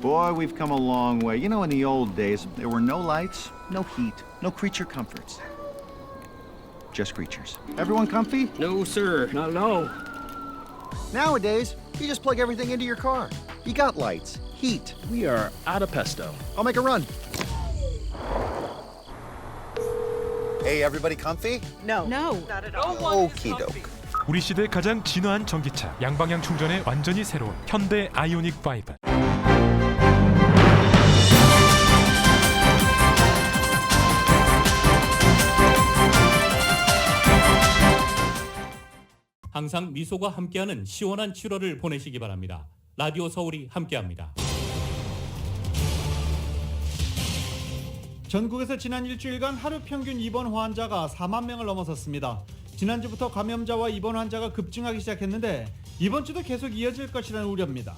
Boy, we've come a long way. You know, in the old days, there were no lights, no heat, no creature comforts. Just creatures. Everyone comfy? No, sir. Not at all. Nowadays, you just plug everything into your car. You got lights, heat. We are out of pesto. I'll make a run. Hey, everybody comfy? No. Not at all. Okie doke. 우리 시대 가장 진화한 전기차, 양방향 충전에 완전히 새로운 현대 아이오닉 5. 항상 미소가 함께하는 시원한 7월을 보내시기 바랍니다. 라디오 서울이 함께합니다. 전국에서 지난 일주일간 하루 평균 입원 환자가 4만 명을 넘어섰습니다. 지난주부터 감염자와 입원 환자가 급증하기 시작했는데 이번 주도 계속 이어질 것이라는 우려입니다.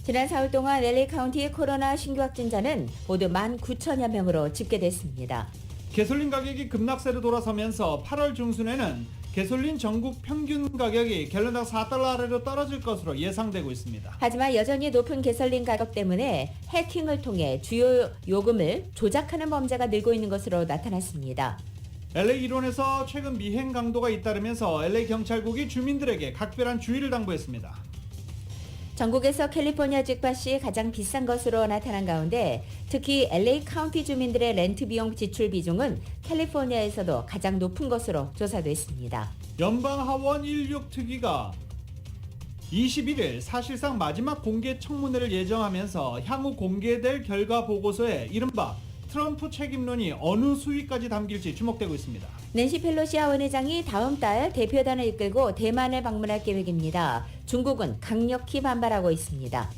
지난 4일 동안 LA 카운티의 코로나 신규 확진자는 모두 19,000여 명으로 집계됐습니다. 개솔린 가격이 급락세로 돌아서면서 8월 중순에는 개솔린 전국 평균 가격이 갤런당 4달러 아래로 떨어질 것으로 예상되고 있습니다. 하지만 여전히 높은 개솔린 가격 때문에 해킹을 통해 주요 요금을 조작하는 범죄가 늘고 있는 것으로 나타났습니다. LA 일원에서 최근 미행 강도가 잇따르면서 LA 경찰국이 주민들에게 각별한 주의를 당부했습니다. 전국에서 캘리포니아 집값이 가장 비싼 것으로 나타난 가운데 특히 LA 카운티 주민들의 렌트 비용 지출 비중은 캘리포니아에서도 가장 높은 것으로 조사됐습니다. 연방 하원 16특위가 21일 사실상 마지막 공개 청문회를 예정하면서 향후 공개될 결과 보고서에 이른바 트럼프 책임론이 어느 수위까지 담길지 주목되고 있습니다. 낸시 펠로시 하원의장이 다음 달 대표단을 이끌고 대만을 방문할 계획입니다. 중국은 강력히 반발하고 있습니다.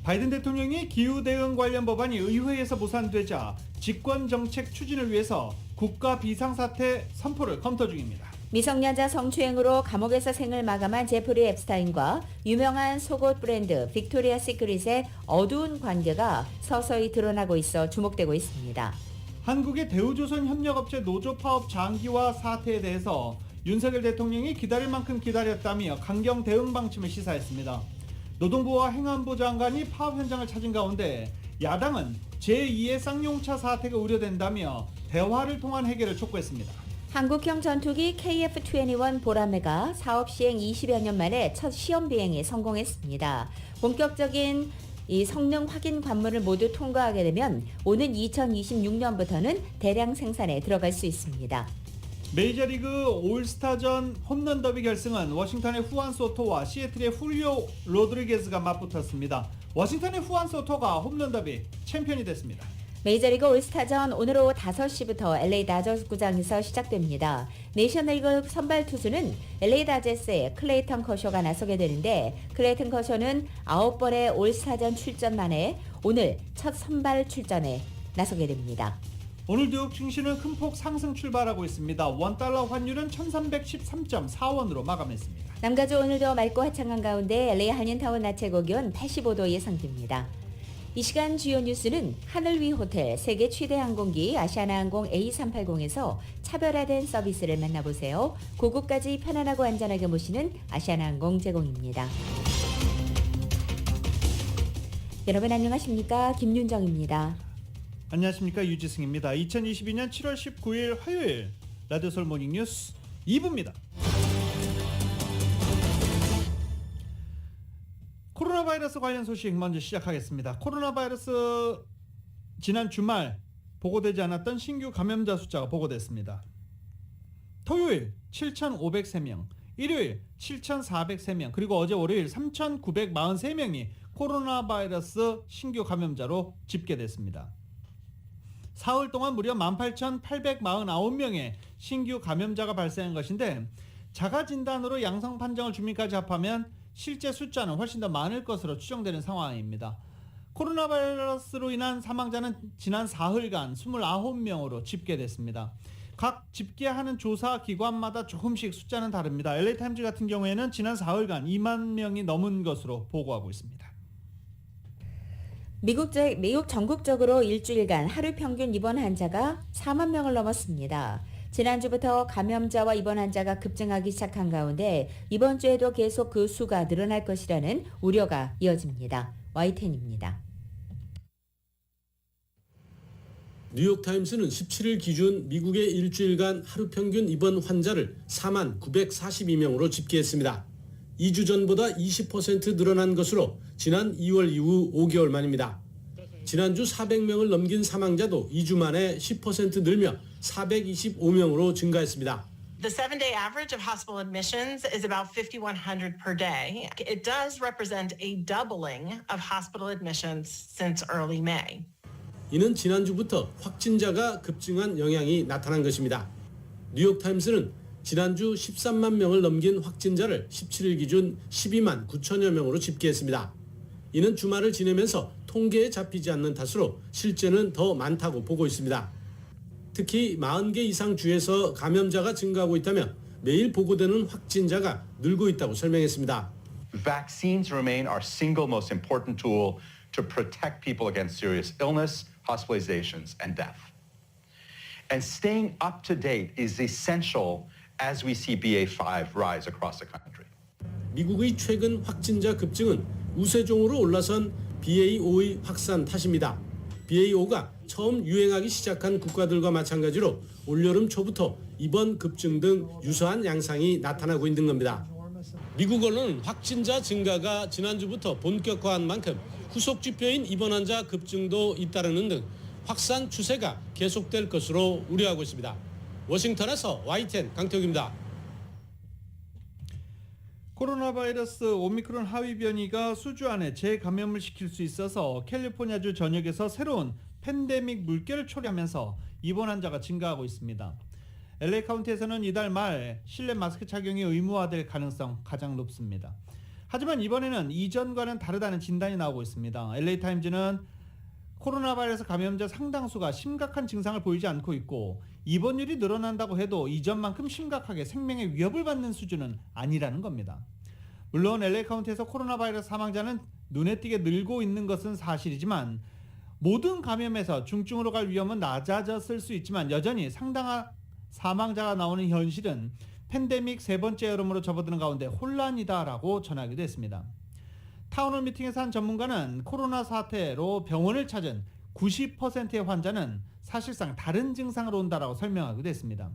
바이든 대통령이 기후 대응 관련 법안이 의회에서 무산되자 집권 정책 추진을 위해서 국가 비상사태 선포를 검토 중입니다. 미성년자 성추행으로 감옥에서 생을 마감한 제프리 앱스타인과 유명한 속옷 브랜드 빅토리아 시크릿의 어두운 관계가 서서히 드러나고 있어 주목되고 있습니다. 한국의 대우조선 협력업체 노조 파업 장기화 사태에 대해서 윤석열 대통령이 기다릴 만큼 기다렸다며 강경 대응 방침을 시사했습니다. 노동부와 행안부 장관이 파업 현장을 찾은 가운데 야당은 제2의 쌍용차 사태가 우려된다며 대화를 통한 해결을 촉구했습니다. 한국형 전투기 KF-21 보라매가 사업 시행 20여 년 만에 첫 시험 비행에 성공했습니다. 본격적인 이 성능 확인 관문을 모두 통과하게 되면 오는 2026년부터는 대량 생산에 들어갈 수 있습니다. 메이저리그 올스타전 홈런 더비 결승은 워싱턴의 후안 소토와 시애틀의 훌리오 로드리게스가 맞붙었습니다. 워싱턴의 후안 소토가 홈런 더비 챔피언이 됐습니다. 메이저리그 올스타전 오늘 오후 5시부터 LA 다저스 구장에서 시작됩니다. 내셔널리그 선발 투수는 LA 다저스의 클레이턴 커쇼가 나서게 되는데 클레이턴 커쇼는 9번의 올스타전 출전 만에 오늘 첫 선발 출전에 나서게 됩니다. 오늘 뉴욕 증시는 큰 폭 상승 출발하고 있습니다. 원달러 환율은 1313.4원으로 마감했습니다. 남가주 오늘도 맑고 화창한 가운데 LA 한인타운 낮 최고 기온 85도 예상됩니다. 이 시간 주요 뉴스는 하늘 위 호텔, 세계 최대 항공기 아시아나항공 A380에서 차별화된 서비스를 만나보세요. 고국까지 편안하고 안전하게 모시는 아시아나항공 제공입니다. 여러분 안녕하십니까? 김윤정입니다. 안녕하십니까? 유지승입니다. 2022년 7월 19일 화요일 라디오 서울 모닝 뉴스 2부입니다. 코로나 바이러스 관련 소식 먼저 시작하겠습니다. 코로나 바이러스 지난 주말 보고되지 않았던 신규 감염자 숫자가 보고됐습니다. 토요일 7,503명, 일요일 7,403명, 그리고 어제 월요일 3,943명이 코로나 바이러스 신규 감염자로 집계됐습니다. 사흘 동안 무려 18,849명의 신규 감염자가 발생한 것인데 자가진단으로 양성 판정을 주민까지 합하면 실제 숫자는 훨씬 더 많을 것으로 추정되는 상황입니다. 코로나 바이러스로 인한 사망자는 지난 사흘간 29명으로 집계됐습니다. 각 집계하는 조사 기관마다 조금씩 숫자는 다릅니다. LA타임즈 같은 경우에는 지난 사흘간 2만 명이 넘은 것으로 보고하고 있습니다. 미국 전국적으로 일주일간 하루 평균 입원 환자가 4만 명을 넘었습니다. 지난주부터 감염자와 입원 환자가 급증하기 시작한 가운데 이번 주에도 계속 그 수가 늘어날 것이라는 우려가 이어집니다. Y10입니다. 뉴욕타임스는 17일 기준 미국의 일주일간 하루 평균 입원 환자를 4만 942명으로 집계했습니다. 2주 전보다 20% 늘어난 것으로 지난 2월 이후 5개월 만입니다. 지난주 400명을 넘긴 사망자도 2주 만에 10% 늘며 425명으로 증가했습니다. The 7-day average of hospital admissions is about 5,100 per day. It does represent a doubling of hospital admissions since early May. 이는 지난주부터 확진자가 급증한 영향이 나타난 것입니다. 뉴욕타임스는 지난주 13만 명을 넘긴 확진자를 17일 기준 12만 9천여 명으로 집계했습니다. 이는 주말을 지내면서 통계에 잡히지 않는 탓으로 실제는 더 많다고 보고 있습니다. 특히 40개 이상 주에서 감염자가 증가하고 있다며 매일 보고되는 확진자가 늘고 있다고 설명했습니다. Vaccines remain our single most important tool to protect people against serious illness, hospitalizations, and death. And staying up to date is essential as we see BA.5 rise across the country. 미국의 최근 확진자 급증은 우세종으로 올라선 BA.5의 확산 탓입니다. BA.5가 처음 유행하기 시작한 국가들과 마찬가지로 올여름 초부터 입원 급증 등 유사한 양상이 나타나고 있는 겁니다. 미국 언론은 확진자 증가가 지난주부터 본격화한 만큼 후속 지표인 입원 환자 급증도 잇따르는 등 확산 추세가 계속될 것으로 우려하고 있습니다. 워싱턴에서 YTN 강태욱입니다. 코로나 바이러스 오미크론 하위 변이가 수주 안에 재감염을 시킬 수 있어서 캘리포니아주 전역에서 새로운 팬데믹 물결을 초래하면서 입원 환자가 증가하고 있습니다. LA 카운티에서는 이달 말 실내 마스크 착용이 의무화될 가능성 가장 높습니다. 하지만 이번에는 이전과는 다르다는 진단이 나오고 있습니다. LA 타임즈는 코로나 바이러스 감염자 상당수가 심각한 증상을 보이지 않고 있고 입원율이 늘어난다고 해도 이전만큼 심각하게 생명의 위협을 받는 수준은 아니라는 겁니다. 물론 LA 카운티에서 코로나 바이러스 사망자는 눈에 띄게 늘고 있는 것은 사실이지만 모든 감염에서 중증으로 갈 위험은 낮아졌을 수 있지만 여전히 상당한 사망자가 나오는 현실은 팬데믹 세 번째 여름으로 접어드는 가운데 혼란이다라고 전하기도 했습니다. 타운홀 미팅에서 한 전문가는 코로나 사태로 병원을 찾은 90%의 환자는 사실상 다른 증상으로 온다라고 설명하기도 했습니다.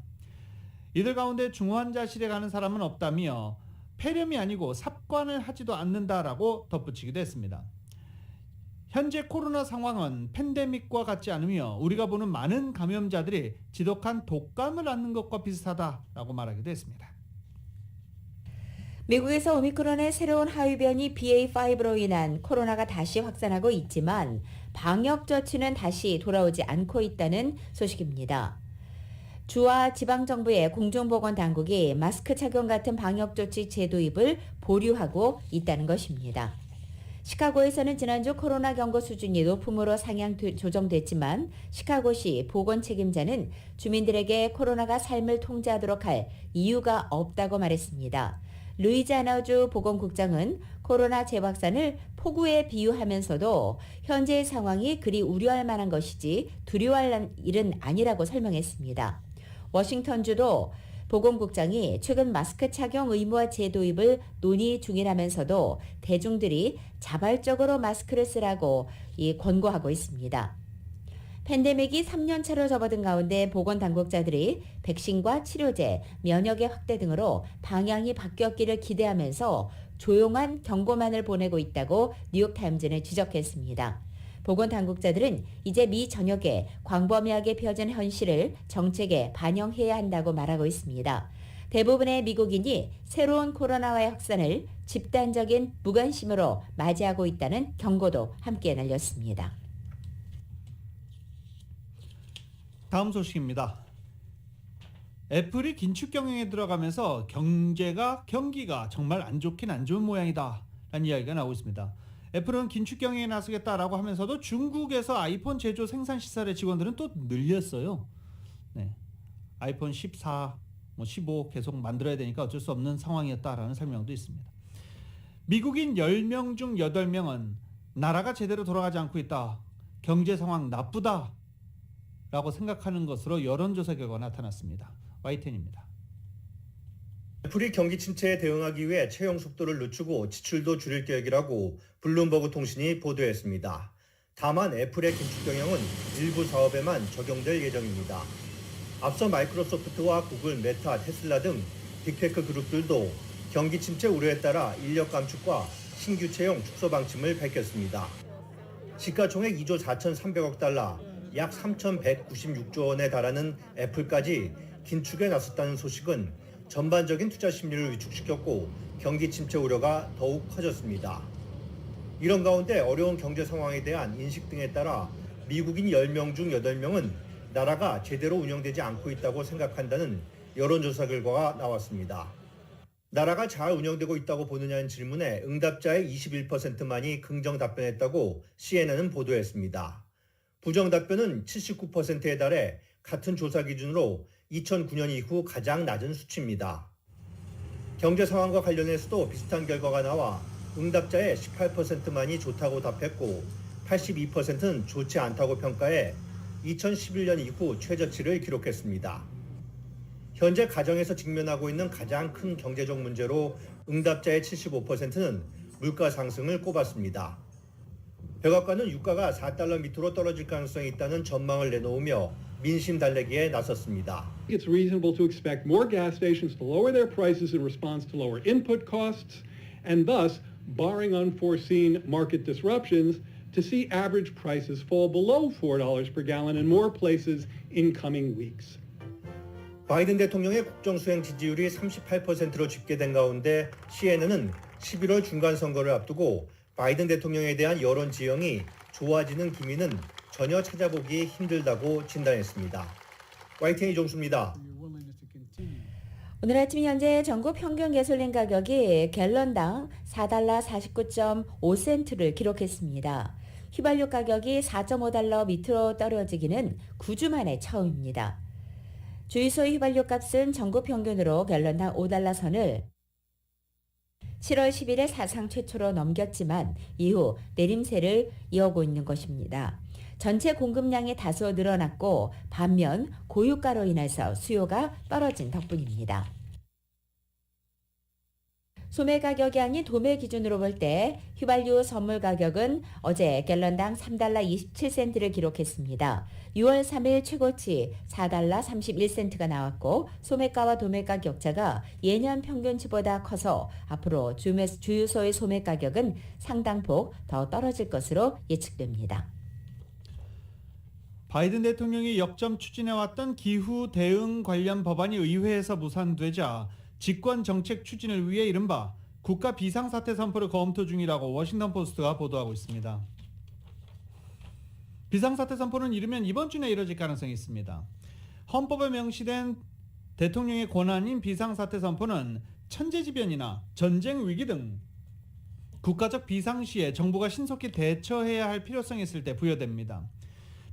이들 가운데 중환자실에 가는 사람은 없다며 폐렴이 아니고 삽관을 하지도 않는다라고 덧붙이기도 했습니다. 현재 코로나 상황은 팬데믹과 같지 않으며 우리가 보는 많은 감염자들이 지독한 독감을 앓는 것과 비슷하다라고 말하기도 했습니다. 미국에서 오미크론의 새로운 하위 변이 BA.5로 인한 코로나가 다시 확산하고 있지만 방역 조치는 다시 돌아오지 않고 있다는 소식입니다. 주와 지방정부의 공중보건당국이 마스크 착용 같은 방역 조치 재도입을 보류하고 있다는 것입니다. 시카고에서는 지난주 코로나 경고 수준이 높음으로 상향 조정됐지만 시카고시 보건 책임자는 주민들에게 코로나가 삶을 통제하도록 할 이유가 없다고 말했습니다. 루이지아나주 보건국장은 코로나 재확산을 폭우에 비유하면서도 현재의 상황이 그리 우려할 만한 것이지 두려워할 일은 아니라고 설명했습니다. 워싱턴주도 보건국장이 최근 마스크 착용 의무화 재도입을 논의 중이라면서도 대중들이 자발적으로 마스크를 쓰라고 권고하고 있습니다. 팬데믹이 3년차로 접어든 가운데 보건당국자들이 백신과 치료제, 면역의 확대 등으로 방향이 바뀌었기를 기대하면서 조용한 경고만을 보내고 있다고 뉴욕타임즈는 지적했습니다. 보건당국자들은 이제 미 전역에 광범위하게 펴진 현실을 정책에 반영해야 한다고 말하고 있습니다. 대부분의 미국인이 새로운 코로나와의 확산을 집단적인 무관심으로 맞이하고 있다는 경고도 함께 날렸습니다. 다음 소식입니다. 애플이 긴축 경영에 들어가면서 경기가 정말 안 좋긴 안 좋은 모양이다 라는 이야기가 나오고 있습니다. 애플은 긴축 경영에 나서겠다라고 하면서도 중국에서 아이폰 제조 생산 시설의 직원들은 또 늘렸어요. 네. 아이폰 14, 15 계속 만들어야 되니까 어쩔 수 없는 상황이었다라는 설명도 있습니다. 미국인 10명 중 8명은 나라가 제대로 돌아가지 않고 있다. 경제 상황 나쁘다. 라고 생각하는 것으로 여론조사 결과가 나타났습니다. YTN입니다. 애플이 경기 침체에 대응하기 위해 채용 속도를 늦추고 지출도 줄일 계획이라고 블룸버그 통신이 보도했습니다. 다만 애플의 긴축 경영은 일부 사업에만 적용될 예정입니다. 앞서 마이크로소프트와 구글, 메타, 테슬라 등 빅테크 그룹들도 경기 침체 우려에 따라 인력 감축과 신규 채용 축소 방침을 밝혔습니다. 시가총액 2조 4,300억 달러, 약 3,196조 원에 달하는 애플까지 긴축에 나섰다는 소식은 전반적인 투자 심리를 위축시켰고 경기 침체 우려가 더욱 커졌습니다. 이런 가운데 어려운 경제 상황에 대한 인식 등에 따라 미국인 10명 중 8명은 나라가 제대로 운영되지 않고 있다고 생각한다는 여론조사 결과가 나왔습니다. 나라가 잘 운영되고 있다고 보느냐는 질문에 응답자의 21%만이 긍정 답변했다고 CNN은 보도했습니다. 부정 답변은 79%에 달해 같은 조사 기준으로 2009년 이후 가장 낮은 수치입니다. 경제 상황과 관련해서도 비슷한 결과가 나와 응답자의 18%만이 좋다고 답했고 82%는 좋지 않다고 평가해 2011년 이후 최저치를 기록했습니다. 현재 가정에서 직면하고 있는 가장 큰 경제적 문제로 응답자의 75%는 물가 상승을 꼽았습니다. 백악관은 유가가 4달러 밑으로 떨어질 가능성이 있다는 전망을 내놓으며 민심 달래기에 나섰습니다. It's reasonable to expect more gas stations to lower their prices in response to lower input costs and thus, barring unforeseen market disruptions, to see average prices fall below $4 per gallon in more places in coming weeks. 바이든 대통령의 국정수행 지지율이 38%로 집계된 가운데 CNN은 11월 중간선거를 앞두고 바이든 대통령에 대한 여론 지형이 좋아지는 기미는 전혀 찾아보기 힘들다고 진단했습니다. YTN 이종수입니다. 오늘 아침 현재 전국 평균 가솔린 가격이 갤런당 4달러 49.5센트를 기록했습니다. 휘발유 가격이 4.5달러 밑으로 떨어지기는 9주 만에 처음입니다. 주유소의 휘발유 값은 전국 평균으로 갤런당 5달러 선을 7월 10일에 사상 최초로 넘겼지만 이후 내림세를 이어오고 있는 것입니다. 전체 공급량이 다소 늘어났고 반면 고유가로 인해서 수요가 떨어진 덕분입니다. 소매 가격이 아닌 도매 기준으로 볼 때 휘발유 선물 가격은 어제 갤런당 3달러 27센트를 기록했습니다. 6월 3일 최고치 4달러 31센트가 나왔고 소매가와 도매가 격차가 예년 평균치보다 커서 앞으로 주유소의 소매 가격은 상당폭 더 떨어질 것으로 예측됩니다. 바이든 대통령이 역점 추진해왔던 기후 대응 관련 법안이 의회에서 무산되자 집권 정책 추진을 위해 이른바 국가 비상사태 선포를 검토 중이라고 워싱턴 포스트가 보도하고 있습니다. 비상사태 선포는 이르면 이번 주 내에 이뤄질 가능성이 있습니다. 헌법에 명시된 대통령의 권한인 비상사태 선포는 천재지변이나 전쟁 위기 등 국가적 비상시에 정부가 신속히 대처해야 할 필요성이 있을 때 부여됩니다.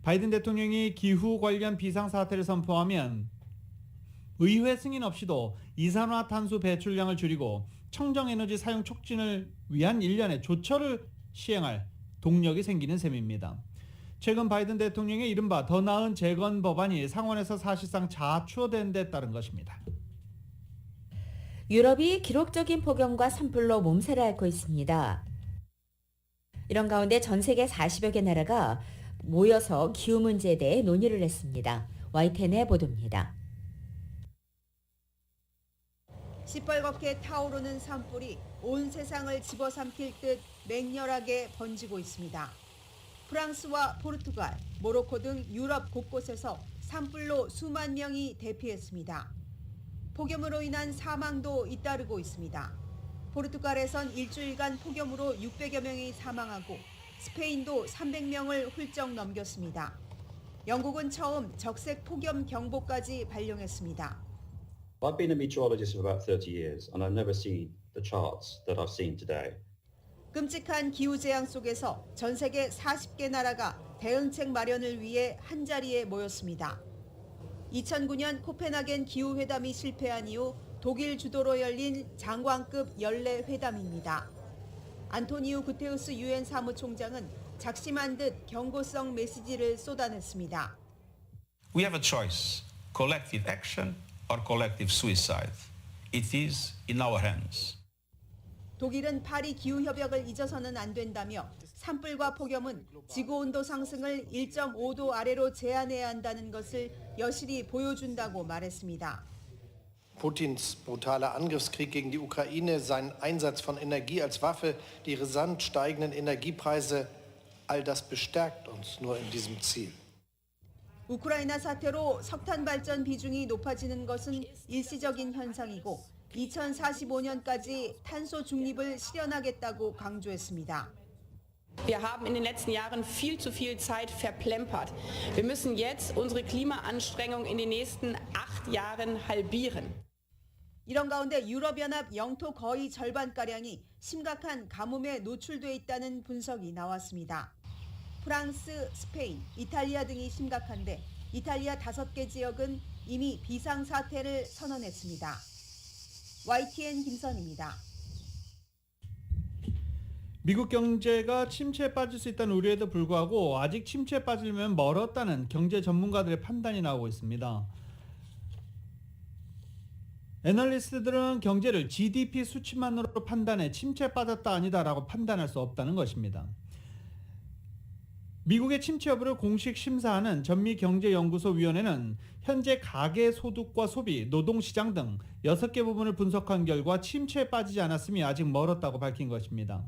바이든 대통령이 기후 관련 비상사태를 선포하면 의회 승인 없이도 이산화탄소 배출량을 줄이고 청정에너지 사용 촉진을 위한 일련의 조처를 시행할 동력이 생기는 셈입니다. 최근 바이든 대통령의 이른바 더 나은 재건 법안이 상원에서 사실상 자추어된 데 따른 것입니다. 유럽이 기록적인 폭염과 산불로 몸살을 앓고 있습니다. 이런 가운데 전 세계 40여 개 나라가 모여서 기후 문제에 대해 논의를 했습니다. YTN의 보도입니다. 시뻘겋게 타오르는 산불이 온 세상을 집어삼킬 듯 맹렬하게 번지고 있습니다. 프랑스와 포르투갈, 모로코 등 유럽 곳곳에서 산불로 수만 명이 대피했습니다. 폭염으로 인한 사망도 잇따르고 있습니다. 포르투갈에선 일주일간 폭염으로 600여 명이 사망하고 스페인도 300명을 훌쩍 넘겼습니다. 영국은 처음 적색 폭염 경보까지 발령했습니다. I've been a meteorologist for about 30 years and I've never seen the charts that I've seen today. 끔찍한 기후재앙 속에서 전 세계 40개 나라가 대응책 마련을 위해 한자리에 모였습니다. 2009년 코펜하겐 기후회담이 실패한 이후 독일 주도로 열린 장관급 연례 회담입니다. 안토니우 구테우스 유엔 사무총장은 작심한 듯 경고성 메시지를 쏟아냈습니다. We have a choice, collective action or collective suicide. It is in our hands. 독일은 파리 기후협약을 잊어서는 안 된다며 산불과 폭염은 지구온도 상승을 1.5도 아래로 제한해야 한다는 것을 여실히 보여준다고 말했습니다. Putins brutaler Angriffskrieg gegen die Ukraine, sein Einsatz von Energie als Waffe, die rasant steigenden Energiepreise, all das bestärkt uns nur in diesem Ziel. 우크라이나 사태로 석탄 발전 비중이 높아지는 것은 일시적인 현상이고 2045년까지 탄소 중립을 실현하겠다고 강조했습니다. Wir haben in den letzten Jahren viel zu viel Zeit verplempert. Wir müssen jetzt unsere Klimaanstrengung in den nächsten 8 Jahren halbieren. 이런 가운데 유럽연합 영토 거의 절반가량이 심각한 가뭄에 노출돼 있다는 분석이 나왔습니다. 프랑스, 스페인, 이탈리아 등이 심각한데 이탈리아 5개 지역은 이미 비상사태를 선언했습니다. YTN 김선입니다. 미국 경제가 침체에 빠질 수 있다는 우려에도 불구하고 아직 침체에 빠지려면 멀었다는 경제 전문가들의 판단이 나오고 있습니다. 애널리스트들은 경제를 GDP 수치만으로 판단해 침체에 빠졌다 아니다라고 판단할 수 없다는 것입니다. 미국의 침체 여부를 공식 심사하는 전미경제연구소위원회는 현재 가계소득과 소비, 노동시장 등 6개 부분을 분석한 결과 침체에 빠지지 않았음이 아직 멀었다고 밝힌 것입니다.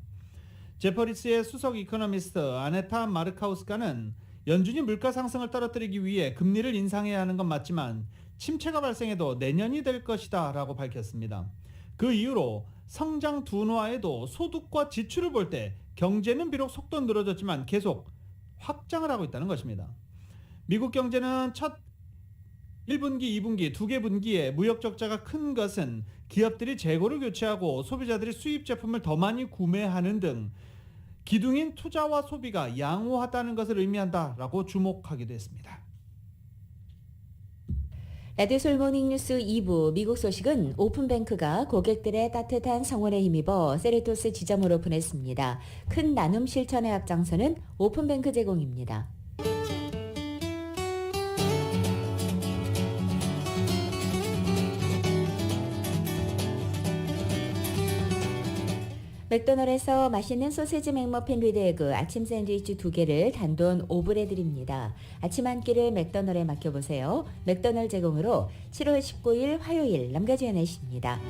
제퍼리스의 수석 이코노미스트 아네타 마르카우스카는 연준이 물가 상승을 떨어뜨리기 위해 금리를 인상해야 하는 건 맞지만 침체가 발생해도 내년이 될 것이다 라고 밝혔습니다. 그 이후로 성장 둔화에도 소득과 지출을 볼 때 경제는 비록 속도 늘어졌지만 계속 확장을 하고 있다는 것입니다. 미국 경제는 첫 1분기, 2분기, 2개 분기에 무역 적자가 큰 것은 기업들이 재고를 교체하고 소비자들이 수입 제품을 더 많이 구매하는 등 기둥인 투자와 소비가 양호하다는 것을 의미한다라고 주목하기도 했습니다. 라디오 솔 모닝뉴스 2부 미국 소식은 오픈뱅크가 고객들의 따뜻한 성원에 힘입어 세리토스 지점을 오픈했습니다. 큰 나눔 실천에 앞장서는 오픈뱅크 제공입니다. 맥도널드에서 맛있는 소세지 맥머핀 위드 에그 아침 샌드위치 2개를 단돈 5불에 드립니다. 아침 한 끼를 맥도널드에 맡겨보세요. 맥도널드 제공으로 7월 19일 화요일 남가주의 날씨입니다.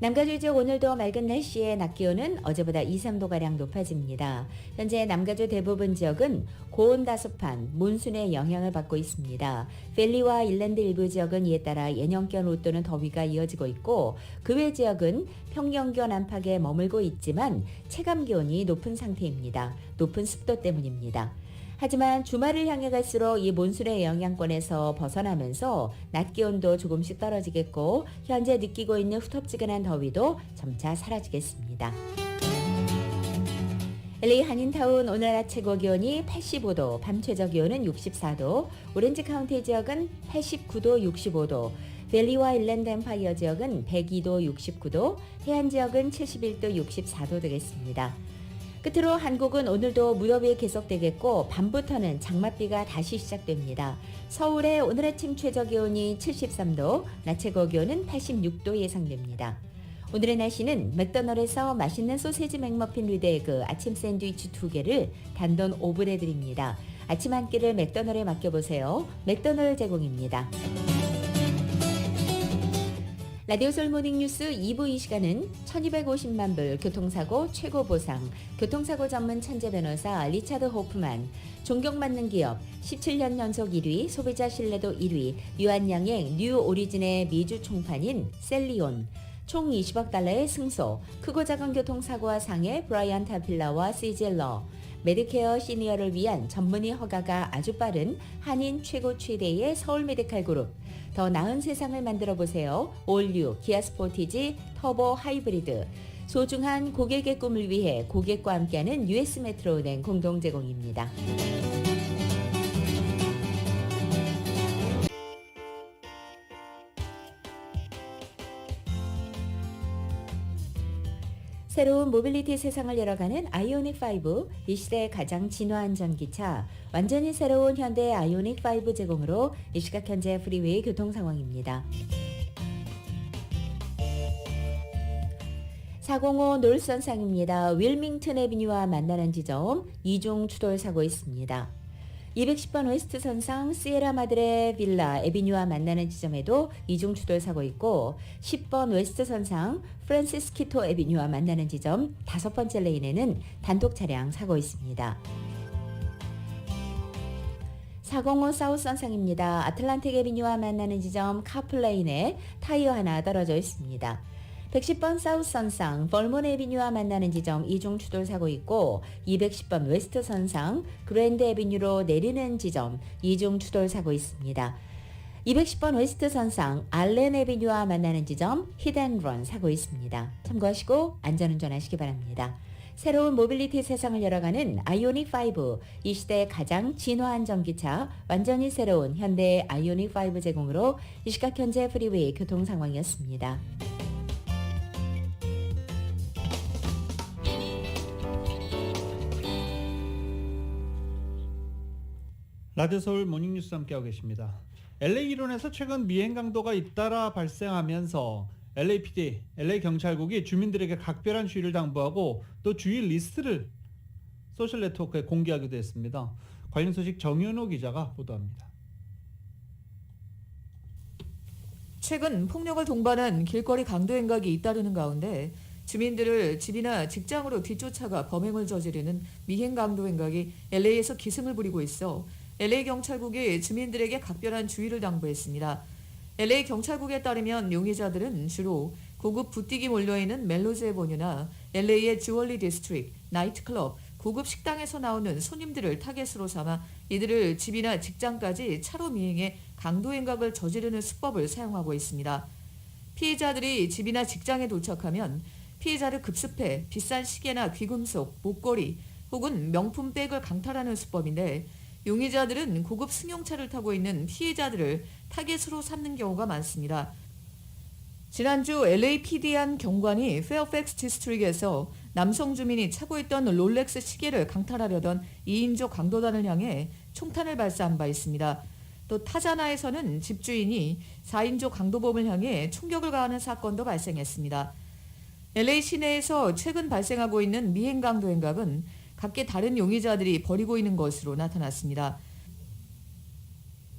남가주 지역 오늘도 맑은 날씨에 낮 기온은 어제보다 2, 3도가량 높아집니다. 현재 남가주 대부분 지역은 고온다습한 몬순의 영향을 받고 있습니다. 밸리와 인랜드 일부 지역은 이에 따라 예년견 웃도는 더위가 이어지고 있고 그 외 지역은 평년견 안팎에 머물고 있지만 체감기온이 높은 상태입니다. 높은 습도 때문입니다. 하지만 주말을 향해 갈수록 이 몬순의 영향권에서 벗어나면서 낮 기온도 조금씩 떨어지겠고 현재 느끼고 있는 후텁지근한 더위도 점차 사라지겠습니다. LA 한인타운 오늘 낮 최고 기온이 85도, 밤 최저 기온은 64도, 오렌지 카운티 지역은 89도, 65도, 밸리와 일랜드 엠파이어 지역은 102도, 69도, 해안 지역은 71도, 64도 되겠습니다. 끝으로 한국은 오늘도 무더위 계속되겠고 밤부터는 장맛비가 다시 시작됩니다. 서울의 오늘 아침 최저 기온이 73도, 낮 최고 기온은 86도 예상됩니다. 오늘의 날씨는 맥도널드에서 맛있는 소세지 맥머핀 위드 에그 아침 샌드위치 2개를 단돈 5불에 드립니다. 아침 한 끼를 맥도널드에 맡겨보세요. 맥도널드 제공입니다. 라디오 솔 모닝뉴스 2부 이 시간은 1250만 불 교통사고 최고 보상, 교통사고 전문 천재 변호사 리차드 호프만, 존경받는 기업 17년 연속 1위, 소비자 신뢰도 1위, 유한양행 뉴 오리진의 미주 총판인 셀리온, 총 20억 달러의 승소, 크고 작은 교통사고와 상해 브라이언 타필라와 시젤러, 메디케어 시니어를 위한 전문의 허가가 아주 빠른 한인 최고 최대의 서울 메디칼 그룹, 더 나은 세상을 만들어 보세요. 올뉴 기아 스포티지 터보 하이브리드, 소중한 고객의 꿈을 위해 고객과 함께하는 US 메트로은행 공동 제공입니다. 새로운 모빌리티 세상을 열어가는 아이오닉5, 이 시대의 가장 진화한 전기차, 완전히 새로운 현대 아이오닉5 제공으로 이 시각 현재 프리웨이 교통 상황입니다. 405 놀선상입니다. 윌밍턴 애비뉴와 만나는 지점 이중 추돌 사고 있습니다. 210번 웨스트 선상 시에라 마드레 빌라 애비뉴와 만나는 지점에도 이중 추돌 사고 있고 10번 웨스트 선상 프란시스키토 애비뉴와 만나는 지점 5번째 레인에는 단독 차량 사고 있습니다. 405 사우스 선상입니다. 아틀란틱 애비뉴와 만나는 지점 카플레인에 타이어 하나 떨어져 있습니다. 110번 사우스 선상 벌몬 애비뉴와 만나는 지점 이중 추돌 사고 있고 210번 웨스트 선상 그랜드 애비뉴로 내리는 지점 이중 추돌 사고 있습니다. 210번 웨스트 선상 알렌 애비뉴와 만나는 지점 히트앤런 사고 있습니다. 참고하시고 안전운전하시기 바랍니다. 새로운 모빌리티 세상을 열어가는 아이오닉5, 이 시대의 가장 진화한 전기차, 완전히 새로운 현대의 아이오닉5 제공으로 이 시각 현재 프리웨이 교통 상황이었습니다. 라디오 서울 모닝뉴스 함께하고 계십니다. LA 이론에서 최근 미행 강도가 잇따라 발생하면서 LAPD, LA경찰국이 주민들에게 각별한 주의를 당부하고 또 주의 리스트를 소셜네트워크에 공개하기도 했습니다. 관련 소식 정윤호 기자가 보도합니다. 최근 폭력을 동반한 길거리 강도 행각이 잇따르는 가운데 주민들을 집이나 직장으로 뒤쫓아가 범행을 저지르는 미행 강도 행각이 LA에서 기승을 부리고 있어 LA 경찰국이 주민들에게 각별한 주의를 당부했습니다. LA 경찰국에 따르면 용의자들은 주로 고급 부띠기 몰려있는 멜로즈 에버뉴나 LA의 주얼리 디스트릭트, 나이트클럽, 고급 식당에서 나오는 손님들을 타겟으로 삼아 이들을 집이나 직장까지 차로 미행해 강도 행각을 저지르는 수법을 사용하고 있습니다. 피해자들이 집이나 직장에 도착하면 피해자를 급습해 비싼 시계나 귀금속, 목걸이 혹은 명품 백을 강탈하는 수법인데 용의자들은 고급 승용차를 타고 있는 피해자들을 타겟으로 삼는 경우가 많습니다. 지난주 LAPD 한 경관이 페어팩스 디스트릭에서 남성 주민이 차고 있던 롤렉스 시계를 강탈하려던 2인조 강도단을 향해 총탄을 발사한 바 있습니다. 또 타자나에서는 집주인이 4인조 강도범을 향해 총격을 가하는 사건도 발생했습니다. LA 시내에서 최근 발생하고 있는 미행 강도 행각은 각계 다른 용의자들이 벌이고 있는 것으로 나타났습니다.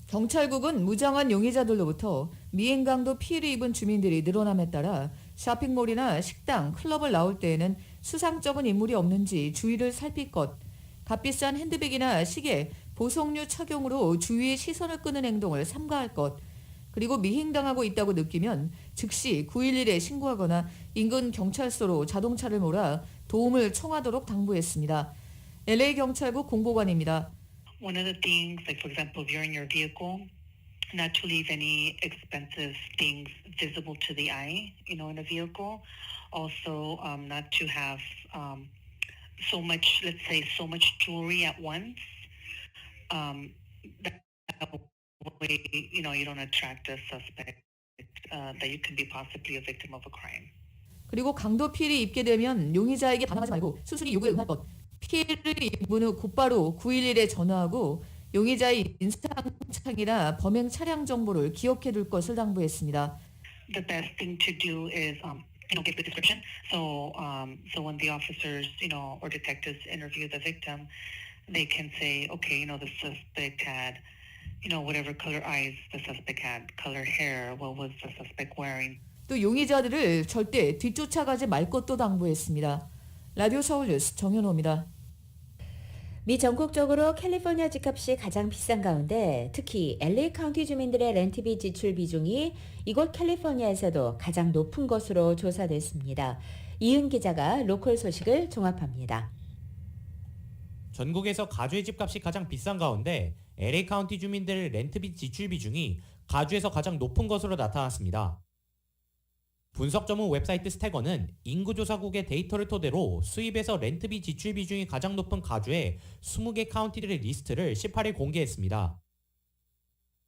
경찰국은 무장한 용의자들로부터 미행 강도 피해를 입은 주민들이 늘어남에 따라 쇼핑몰이나 식당, 클럽을 나올 때에는 수상쩍은 인물이 없는지 주의를 살필 것, 값비싼 핸드백이나 시계, 보석류 착용으로 주위의 시선을 끄는 행동을 삼가할 것, 그리고 미행당하고 있다고 느끼면 즉시 911에 신고하거나 인근 경찰서로 자동차를 몰아 도움을 청하도록 당부했습니다. LA 경찰국 공보관입니다. One of the things, like for example, if you're in your vehicle, not to leave any expensive things visible to the eye, in a vehicle. Also, not to have so much, let's say, so much jewelry at once. That way, you don't attract a suspect that you can be possibly a victim of a crime. 그리고 강도 피해를 입게 되면 용의자에게 반항하지 말고 순순히 요구에 응할 것. 피해를 입은 후 곧바로 911에 전화하고 용의자의 인상착이나 범행 차량 정보를 기억해 둘 것을 당부했습니다. The best thing to do is give the description. So when the officers, or detectives interview the victim, they can say, okay, the suspect had, whatever color eyes the suspect had, color hair, what was the suspect wearing. 또 용의자들을 절대 뒤쫓아가지 말 것도 당부했습니다. 라디오 서울 뉴스 정현호입니다. 미 전국적으로 캘리포니아 집값이 가장 비싼 가운데 특히 LA 카운티 주민들의 렌트비 지출 비중이 이곳 캘리포니아에서도 가장 높은 것으로 조사됐습니다. 이은 기자가 로컬 소식을 종합합니다. 전국에서 가주의 집값이 가장 비싼 가운데 LA 카운티 주민들의 렌트비 지출 비중이 가주에서 가장 높은 것으로 나타났습니다. 분석 전문 웹사이트 스태거는 인구조사국의 데이터를 토대로 수입에서 렌트비 지출 비중이 가장 높은 가주의 20개 카운티들의 리스트를 18일 공개했습니다.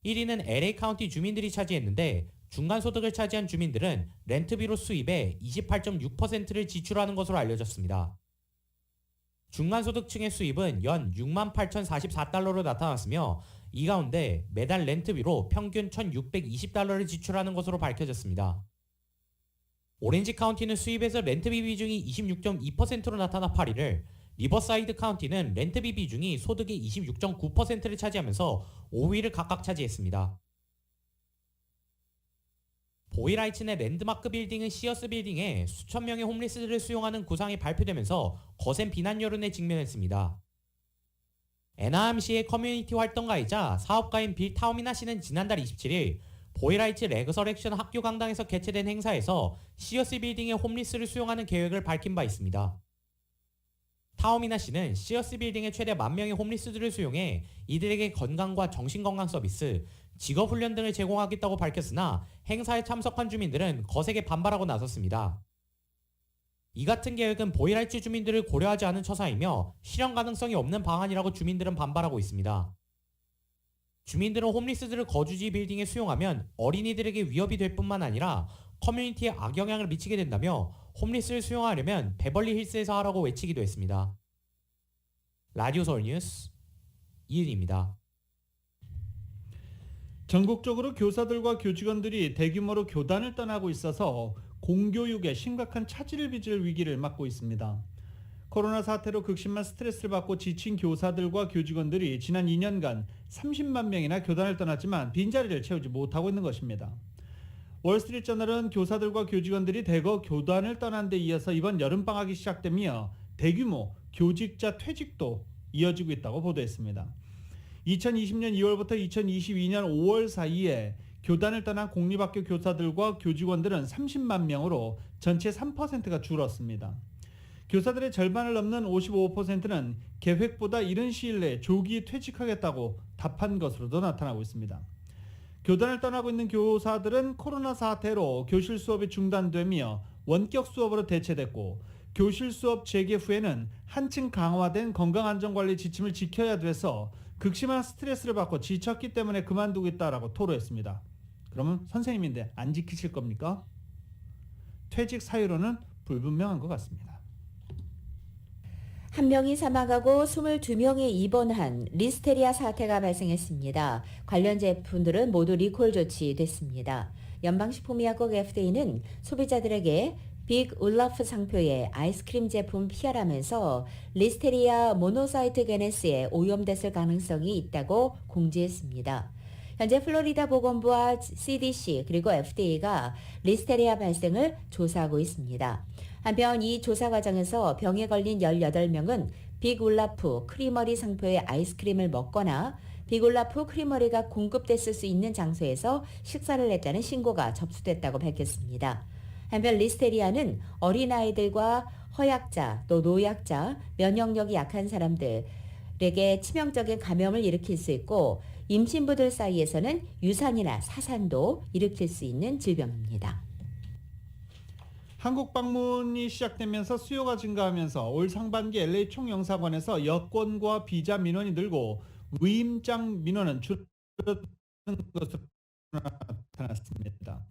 1위는 LA 카운티 주민들이 차지했는데 중간소득을 차지한 주민들은 렌트비로 수입의 28.6%를 지출하는 것으로 알려졌습니다. 중간소득층의 수입은 연 68,044달러로 나타났으며 이 가운데 매달 렌트비로 평균 1,620달러를 지출하는 것으로 밝혀졌습니다. 오렌지 카운티는 수입에서 렌트비 비중이 26.2%로 나타나 8위를, 리버사이드 카운티는 렌트비 비중이 소득의 26.9%를 차지하면서 5위를 각각 차지했습니다. 보이라이츠 내 랜드마크 빌딩은 시어스 빌딩에 수천 명의 홈리스들을 수용하는 구상이 발표되면서 거센 비난 여론에 직면했습니다. 애나함시의 커뮤니티 활동가이자 사업가인 빌 타우미나 씨는 지난달 27일 보이라이츠 레거서렉션 학교 강당에서 개최된 행사에서 시어스 빌딩의 홈리스를 수용하는 계획을 밝힌 바 있습니다. 타오미나 씨는 시어스 빌딩에 최대 10,000명의 홈리스들을 수용해 이들에게 건강과 정신건강 서비스, 직업훈련 등을 제공하겠다고 밝혔으나 행사에 참석한 주민들은 거세게 반발하고 나섰습니다. 이 같은 계획은 보이라이츠 주민들을 고려하지 않은 처사이며 실현 가능성이 없는 방안이라고 주민들은 반발하고 있습니다. 주민들은 홈리스들을 거주지 빌딩에 수용하면 어린이들에게 위협이 될 뿐만 아니라 커뮤니티에 악영향을 미치게 된다며 홈리스를 수용하려면 베벌리 힐스에서 하라고 외치기도 했습니다. 라디오 서울 뉴스 이은입니다. 전국적으로 교사들과 교직원들이 대규모로 교단을 떠나고 있어서 공교육에 심각한 차질 빚을 위기를 맞고 있습니다. 코로나 사태로 극심한 스트레스를 받고 지친 교사들과 교직원들이 지난 2년간 30만 명이나 교단을 떠났지만 빈자리를 채우지 못하고 있는 것입니다. 월스트리트저널은 교사들과 교직원들이 대거 교단을 떠난 데 이어서 이번 여름방학이 시작되며 대규모 교직자 퇴직도 이어지고 있다고 보도했습니다. 2020년 2월부터 2022년 5월 사이에 교단을 떠난 공립학교 교사들과 교직원들은 30만 명으로 전체 3%가 줄었습니다. 교사들의 절반을 넘는 55%는 계획보다 이른 시일 내에 조기 퇴직하겠다고 답한 것으로도 나타나고 있습니다. 교단을 떠나고 있는 교사들은 코로나 사태로 교실 수업이 중단되며 원격 수업으로 대체됐고, 교실 수업 재개 후에는 한층 강화된 건강안전관리 지침을 지켜야 돼서 극심한 스트레스를 받고 지쳤기 때문에 그만두고 있다라고 토로했습니다. 그러면 선생님인데 안 지키실 겁니까? 퇴직 사유로는 불분명한 것 같습니다. 1명이 사망하고 22명이 입원한 리스테리아 사태가 발생했습니다. 관련 제품들은 모두 리콜 조치됐습니다. 연방식품의약국 FDA는 소비자들에게 빅 울라프 상표의 아이스크림 제품 피하라면서 리스테리아 모노사이트 게네스에 오염됐을 가능성이 있다고 공지했습니다. 현재 플로리다 보건부와 CDC 그리고 FDA가 리스테리아 발생을 조사하고 있습니다. 한편 이 조사 과정에서 병에 걸린 18명은 빅울라프 크리머리 상표의 아이스크림을 먹거나 빅울라프 크리머리가 공급됐을 수 있는 장소에서 식사를 했다는 신고가 접수됐다고 밝혔습니다. 한편 리스테리아는 어린아이들과 허약자, 또 노약자, 면역력이 약한 사람들에게 치명적인 감염을 일으킬 수 있고 임신부들 사이에서는 유산이나 사산도 일으킬 수 있는 질병입니다. 한국 방문이 시작되면서 수요가 증가하면서 올 상반기 LA 총영사관에서 여권과 비자 민원이 늘고 위임장 민원은 줄어드는 것으로 나타났습니다.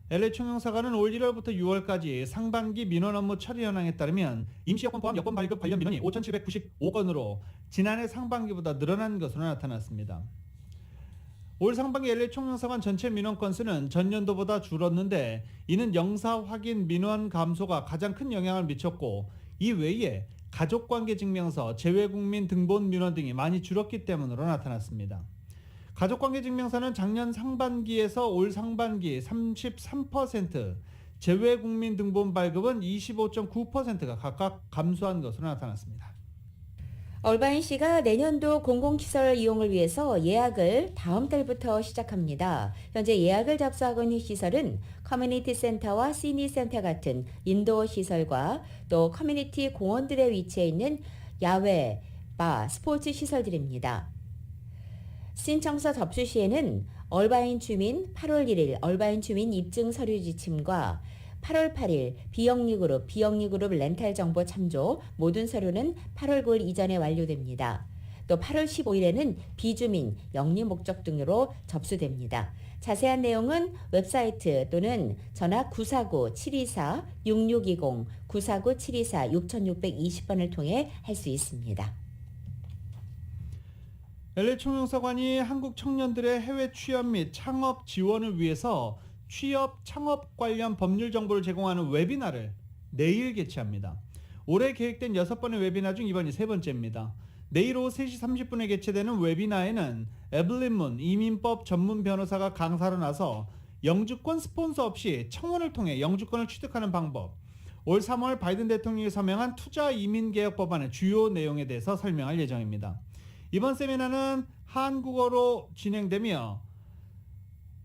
LA 총영사관은 올 1월부터 6월까지 상반기 민원 업무 처리 현황에 따르면 임시여권 포함 여권 발급 관련 민원이 5,795건으로 지난해 상반기보다 늘어난 것으로 나타났습니다. 올 상반기 LA 총영사관 전체 민원 건수는 전년도보다 줄었는데 이는 영사 확인 민원 감소가 가장 큰 영향을 미쳤고, 이 외에 가족관계증명서, 재외국민 등본 민원 등이 많이 줄었기 때문으로 나타났습니다. 가족관계증명서는 작년 상반기에서 올 상반기 33%, 재외국민 등본 발급은 25.9%가 각각 감소한 것으로 나타났습니다. 얼바인시가 내년도 공공시설 이용을 위해서 예약을 다음 달부터 시작합니다. 현재 예약을 접수하고 있는 시설은 커뮤니티 센터와 시니센터 같은 인도어 시설과 또 커뮤니티 공원들에 위치해 있는 야외, 바, 스포츠 시설들입니다. 신청서 접수 시에는 얼바인 주민 8월 1일 얼바인 주민 입증 서류 지침과 8월 8일 비영리그룹 렌탈 정보 참조 모든 서류는 8월 9일 이전에 완료됩니다. 또 8월 15일에는 비주민 영리 목적 등으로 접수됩니다. 자세한 내용은 웹사이트 또는 전화 949-724-6620, 949-724-6620번을 통해 할 수 있습니다. LA 총영사관이 한국 청년들의 해외 취업 및 창업 지원을 위해서 취업, 창업 관련 법률 정보를 제공하는 웨비나를 내일 개최합니다. 올해 계획된 6번의 웨비나 중 이번이 3번째입니다. 내일 오후 3시 30분에 개최되는 웨비나에는 에블린 문 이민법 전문 변호사가 강사로 나서 영주권 스폰서 없이 청원을 통해 영주권을 취득하는 방법, 올 3월 바이든 대통령이 서명한 투자 이민 개혁 법안의 주요 내용에 대해서 설명할 예정입니다. 이번 세미나는 한국어로 진행되며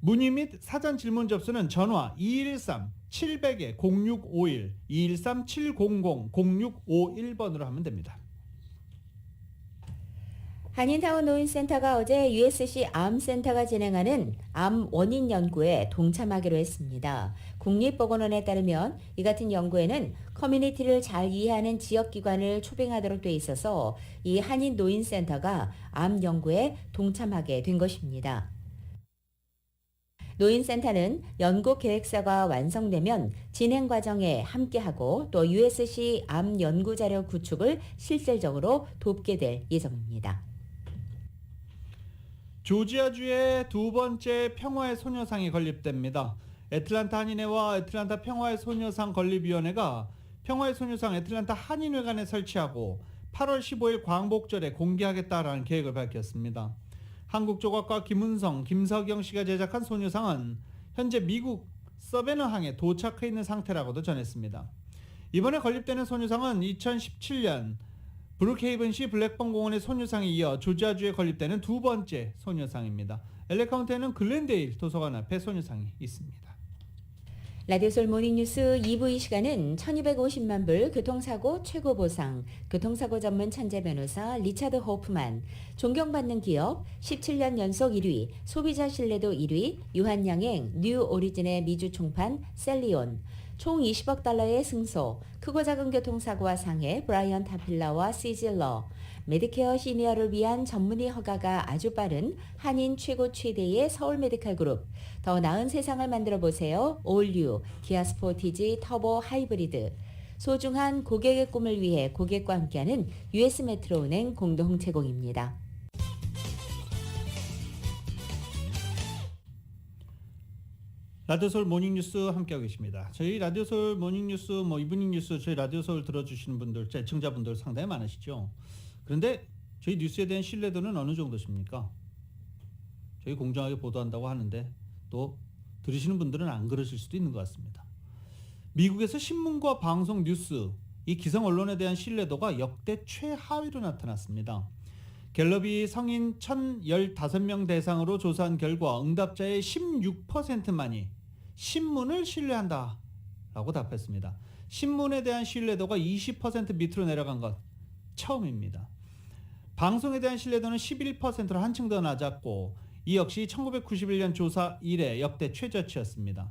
문의 및 사전 질문 접수는 전화 213-700-0651, 213-700-0651번으로 하면 됩니다. 한인타운 노인센터가 어제 USC 암센터가 진행하는 암 원인 연구에 동참하기로 했습니다. 국립보건원에 따르면 이 같은 연구에는 커뮤니티를 잘 이해하는 지역기관을 초빙하도록 돼 있어서 이 한인 노인센터가 암 연구에 동참하게 된 것입니다. 노인센터는 연구 계획서가 완성되면 진행 과정에 함께하고 또 USC 암 연구 자료 구축을 실질적으로 돕게 될 예정입니다. 조지아주의 두 번째 평화의 소녀상이 건립됩니다. 애틀란타 한인회와 애틀란타 평화의 소녀상 건립위원회가 평화의 소녀상 애틀란타 한인회관에 설치하고 8월 15일 광복절에 공개하겠다라는 계획을 밝혔습니다. 한국조각가 김은성, 김석영 씨가 제작한 소녀상은 현재 미국 서베너항에 도착해 있는 상태라고도 전했습니다. 이번에 건립되는 소녀상은 2017년 브룩헤이븐시 블랙번 공원의 소녀상에 이어 조지아주에 건립되는 두 번째 소녀상입니다. LA 카운티에는 글렌데일 도서관 앞에 소녀상이 있습니다. 라디오솔 모닝뉴스 2부 이 시간은 1250만 불 교통사고 최고 보상, 교통사고 전문 천재 변호사 리차드 호프만, 존경받는 기업 17년 연속 1위, 소비자 신뢰도 1위, 유한양행 뉴 오리진의 미주 총판 셀리온, 총 20억 달러의 승소, 크고 작은 교통사고와 상해 브라이언 타필라와 시질러, 메디케어 시니어를 위한 전문의 허가가 아주 빠른 한인 최고 최대의 서울 메디칼 그룹, 더 나은 세상을 만들어 보세요. 올류, 기아 스포티지 터보 하이브리드, 소중한 고객의 꿈을 위해 고객과 함께하는 US 메트로은행 공동 제공입니다. 라디오서울 모닝뉴스 함께하고 계십니다. 저희 라디오서울 모닝뉴스, 이브닝 뉴스, 저희 라디오서울 들어주시는 분들, 애청자분들 상당히 많으시죠. 그런데 저희 뉴스에 대한 신뢰도는 어느 정도십니까? 저희 공정하게 보도한다고 하는데 또 들으시는 분들은 안 그러실 수도 있는 것 같습니다. 미국에서 신문과 방송, 뉴스, 이 기성 언론에 대한 신뢰도가 역대 최하위로 나타났습니다. 갤럽이 성인 1,015명 대상으로 조사한 결과 응답자의 16%만이 신문을 신뢰한다 라고 답했습니다. 신문에 대한 신뢰도가 20% 밑으로 내려간 것 처음입니다. 방송에 대한 신뢰도는 11%로 한층 더 낮았고 이 역시 1991년 조사 이래 역대 최저치였습니다.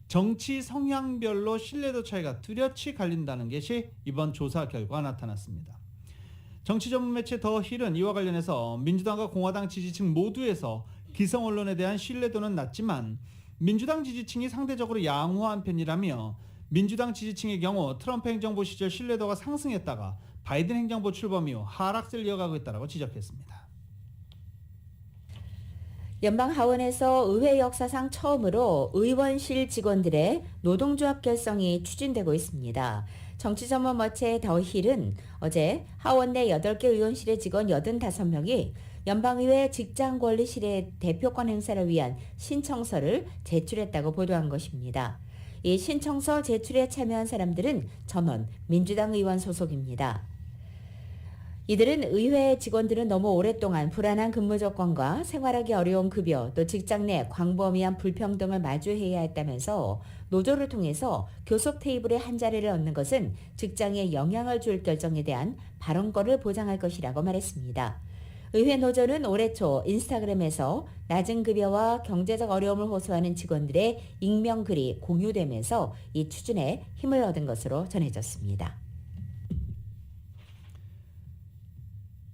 정치 성향별로 신뢰도 차이가 뚜렷이 갈린다는 것이 이번 조사 결과 나타났습니다. 정치 전문 매체 더 힐은 이와 관련해서 민주당과 공화당 지지층 모두에서 기성 언론에 대한 신뢰도는 낮지만 민주당 지지층이 상대적으로 양호한 편이라며 민주당 지지층의 경우 트럼프 행정부 시절 신뢰도가 상승했다가 바이든 행정부 출범 이후 하락세를 이어가고 있다고 지적했습니다. 연방 하원에서 의회 역사상 처음으로 의원실 직원들의 노동조합 결성이 추진되고 있습니다. 정치 전문 매체 더 힐은 어제 하원 내 8개 의원실의 직원 85명이 연방의회 직장권리실의 대표권 행사를 위한 신청서를 제출했다고 보도한 것입니다. 이 신청서 제출에 참여한 사람들은 전원 민주당 의원 소속입니다. 이들은 의회 직원들은 너무 오랫동안 불안한 근무 조건과 생활하기 어려운 급여, 또 직장 내 광범위한 불평등을 마주해야 했다면서 노조를 통해서 교섭 테이블에 한 자리를 얻는 것은 직장에 영향을 줄 결정에 대한 발언권을 보장할 것이라고 말했습니다. 의회 노조는 올해 초 인스타그램에서 낮은 급여와 경제적 어려움을 호소하는 직원들의 익명글이 공유되면서 이 추진에 힘을 얻은 것으로 전해졌습니다.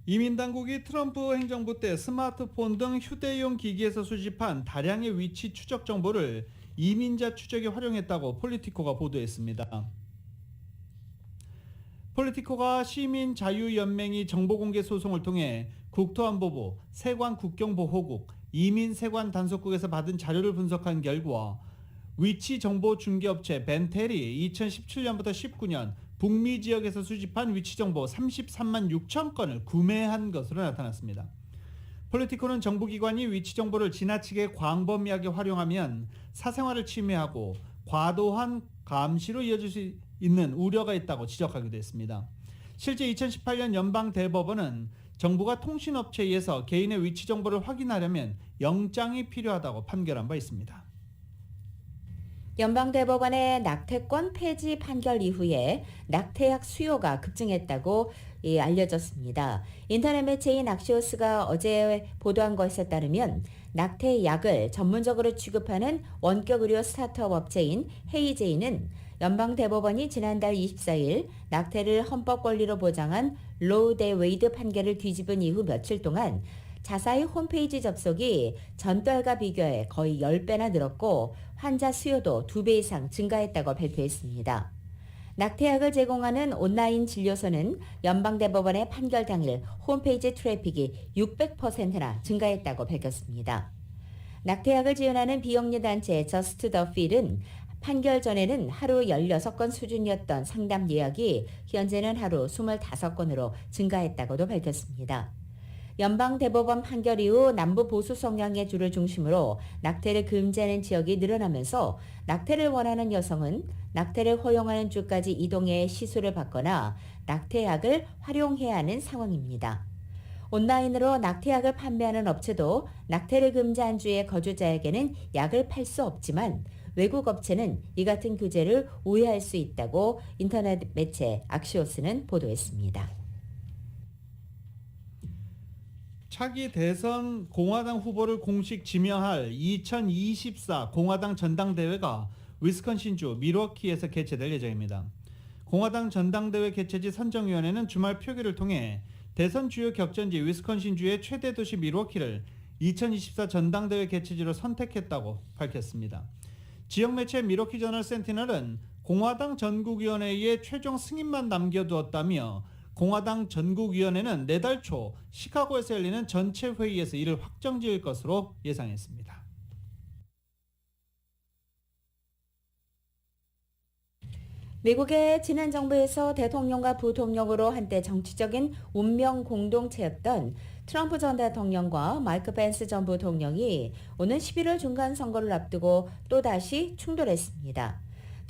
이민당국이 트럼프 행정부 때 스마트폰 등 휴대용 기기에서 수집한 다량의 위치 추적 정보를 이민자 추적에 활용했다고 폴리티코가 보도했습니다. 폴리티코가 시민자유연맹이 정보공개 소송을 통해 국토안보부, 세관 국경보호국, 이민세관 단속국에서 받은 자료를 분석한 결과 위치 정보 중개업체 벤텔이 2017년부터 19년 북미 지역에서 수집한 위치 정보 33만 6천 건을 구매한 것으로 나타났습니다. 폴리티코는 정부기관이 위치 정보를 지나치게 광범위하게 활용하면 사생활을 침해하고 과도한 감시로 이어질 수 있는 우려가 있다고 지적하기도 했습니다. 실제 2018년 연방대법원은 정부가 통신업체에 의해서 개인의 위치 정보를 확인하려면 영장이 필요하다고 판결한 바 있습니다. 연방대법원의 낙태권 폐지 판결 이후에 낙태약 수요가 급증했다고 알려졌습니다. 인터넷 매체인 악시오스가 어제 보도한 것에 따르면 낙태약을 전문적으로 취급하는 원격 의료 스타트업 업체인 헤이제이는 연방대법원이 지난달 24일 낙태를 헌법 권리로 보장한 로우 대 웨이드 판결을 뒤집은 이후 며칠 동안 자사의 홈페이지 접속이 전달과 비교해 거의 10배나 늘었고 환자 수요도 2배 이상 증가했다고 발표했습니다. 낙태약을 제공하는 온라인 진료소는 연방대법원의 판결 당일 홈페이지 트래픽이 600%나 증가했다고 밝혔습니다. 낙태약을 지원하는 비영리 단체 저스트 더 필은 판결 전에는 하루 16건 수준이었던 상담 예약이 현재는 하루 25건으로 증가했다고도 밝혔습니다. 연방대법원 판결 이후 남부 보수 성향의 주를 중심으로 낙태를 금지하는 지역이 늘어나면서 낙태를 원하는 여성은 낙태를 허용하는 주까지 이동해 시술을 받거나 낙태약을 활용해야 하는 상황입니다. 온라인으로 낙태약을 판매하는 업체도 낙태를 금지한 주의 거주자에게는 약을 팔 수 없지만 외국 업체는 이 같은 규제를 우회할 수 있다고 인터넷 매체 악시오스는 보도했습니다. 차기 대선 공화당 후보를 공식 지명할 2024 공화당 전당대회가 위스콘신주 밀워키에서 개최될 예정입니다. 공화당 전당대회 개최지 선정위원회는 주말 표결을 통해 대선 주요 격전지 위스콘신주의 최대 도시 밀워키를 2024 전당대회 개최지로 선택했다고 밝혔습니다. 지역 매체 밀워키 저널 센티널은 공화당 전국위원회의 최종 승인만 남겨두었다며 공화당 전국위원회는 내달 초 시카고에서 열리는 전체 회의에서 이를 확정지을 것으로 예상했습니다. 미국의 지난 정부에서 대통령과 부통령으로 한때 정치적인 운명 공동체였던 트럼프 전 대통령과 마이크 펜스 전 부통령이 오는 11월 중간 선거를 앞두고 또다시 충돌했습니다.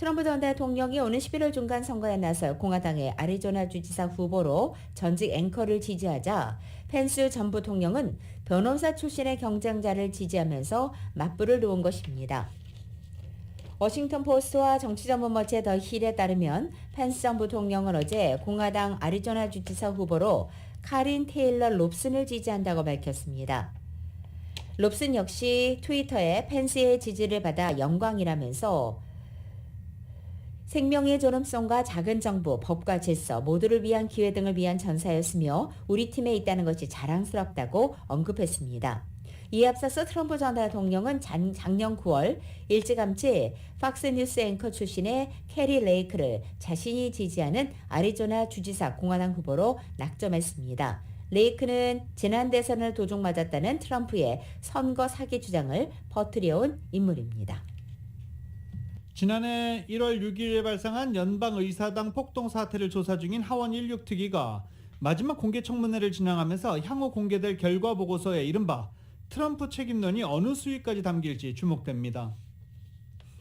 트럼프 전 대통령이 오는 11월 중간 선거에 나설 공화당의 애리조나 주지사 후보로 전직 앵커를 지지하자 펜스 전 부통령은 변호사 출신의 경쟁자를 지지하면서 맞불을 놓은 것입니다. 워싱턴 포스트와 정치 전문 매체 더 힐에 따르면 펜스 전 부통령은 어제 공화당 애리조나 주지사 후보로 카린 테일러 롭슨을 지지한다고 밝혔습니다. 롭슨 역시 트위터에 펜스의 지지를 받아 영광이라면서 생명의 존엄성과 작은 정부, 법과 질서, 모두를 위한 기회 등을 위한 전사였으며 우리 팀에 있다는 것이 자랑스럽다고 언급했습니다. 이에 앞서서 트럼프 전 대통령은 작년 9월 일찌감치 팍스뉴스 앵커 출신의 캐리 레이크를 자신이 지지하는 애리조나 주지사 공화당 후보로 낙점했습니다. 레이크는 지난 대선을 도둑맞았다는 트럼프의 선거 사기 주장을 퍼뜨려온 인물입니다. 지난해 1월 6일에 발생한 연방의사당 폭동 사태를 조사 중인 하원 16특위가 마지막 공개 청문회를 진행하면서 향후 공개될 결과 보고서에 이른바 트럼프 책임론이 어느 수위까지 담길지 주목됩니다.